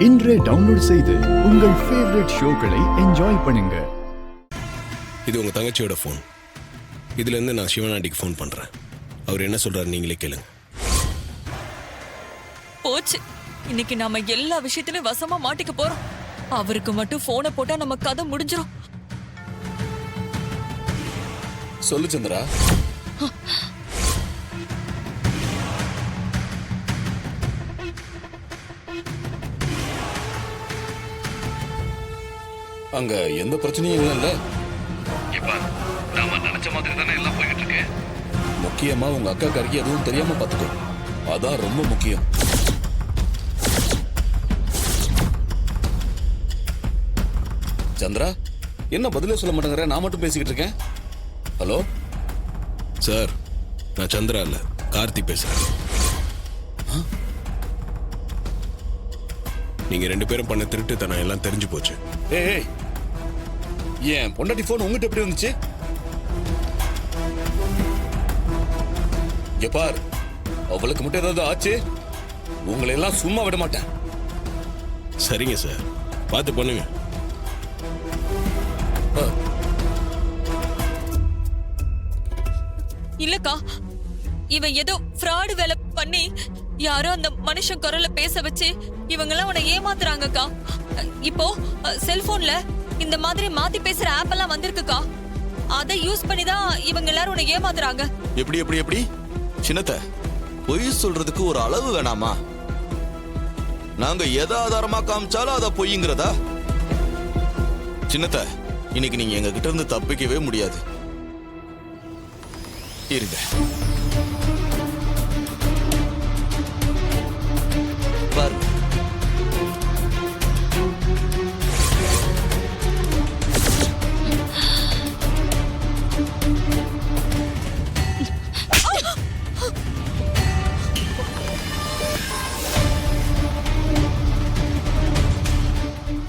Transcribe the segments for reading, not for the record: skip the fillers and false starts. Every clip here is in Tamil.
இன்றே டவுன்லோட் செய்து உங்கள் ஃபேவரட் ஷோக்களை என்ஜாய் பண்ணுங்க. இது உங்க தங்கச்சியோட ஃபோன். இதுல இருந்து நான் சிவனாண்டிக்கு ஃபோன் பண்றேன். அவர் என்ன சொல்றாரு நீங்களே கேளுங்க. போச்சு, இன்னைக்கு நாம எல்லா விஷயத்திலும் வசமா மாட்டிக்க போறோம். அவருக்கு மட்டும் போனை போட்டா நம்ம கதை முடிஞ்சிரும். சொல்லு சந்திரா. அங்க எந்த பிரச்சனையும் இல்லைல்ல? நாம நினைச்ச மாதிரி தானே எல்லாம் போயிட்டு இருக்கு. முக்கியமா உங்க அக்கா கறிக்கு எதுவும் தெரியாம பாத்துக்கோ, அதான் ரொம்ப முக்கியம். சந்திரா, என்ன பதிலே சொல்ல மாட்டேங்கிற? நான் மட்டும் பேசிக்கிட்டு இருக்கேன். ஹலோ சார், நான் சந்திரா இல்ல கார்த்தி பேசுறேன். நீங்க ரெண்டு பேரும் பண்ண திருட்டுத்தனம் எல்லாம் தெரிஞ்சு போச்சு. ஏய், ஏன் பொண்டாட்டி போன் உங்ககிட்ட எப்படி வந்துச்சு? பார், அவளுக்கு மட்டும் ஏதாவது ஆச்சு உங்களை எல்லாம் சும்மா விட மாட்டேன். சரிங்க சார், பார்த்து பண்ணுங்க. இல்லக்கா, இவன் ஏதோ ஃப்ராடு வேலை பண்ணி யாரோ அந்த மனுஷன் குரல்ல பேச வச்சு இவங்கெல்லாம் உன்னை ஏமாத்துறாங்கக்கா. இப்போ செல்போன்ல இந்த மாதிரி மாத்தி பேசுற ஆப் எல்லாம் வந்திருக்குக்கா. அதை யூஸ் பண்ணி தான் இவங்க எல்லாரும் உன்னை ஏமாத்துறாங்க. எப்படி எப்படி எப்படி சின்னத்த, பொய் சொல்றதுக்கு ஒரு அளவு வேணாமா? நாங்க எதை ஆதாரமா காமிச்சாலும் அதை பொய்ங்கிறதா? சின்னத்த, இன்னைக்கு நீங்க எங்க கிட்ட இருந்து தப்பிக்கவே முடியாது. இருங்க, பாருங்க.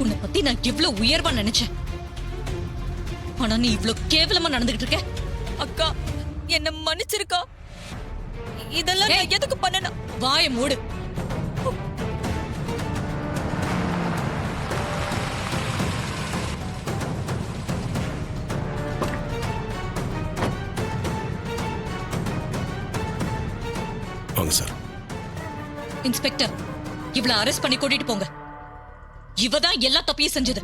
உன்னை பத்தி நான் இவ்வளவு உயர்வா நினைச்சேன், ஆனா நீ இவ்வளவு கேவலமா நடந்துகிட்டு இருக்க. அக்கா, என்ன மன்னிச்சிருக்கா. இதெல்லாம் நான் எதுக்கு பண்ணணும்? வாய மூடு. வாங்க சார். இன்ஸ்பெக்டர், இவளை அரெஸ்ட் பண்ணி கூட்டிட்டு போங்க. இவதான் எல்லா தப்பையும் செஞ்சது.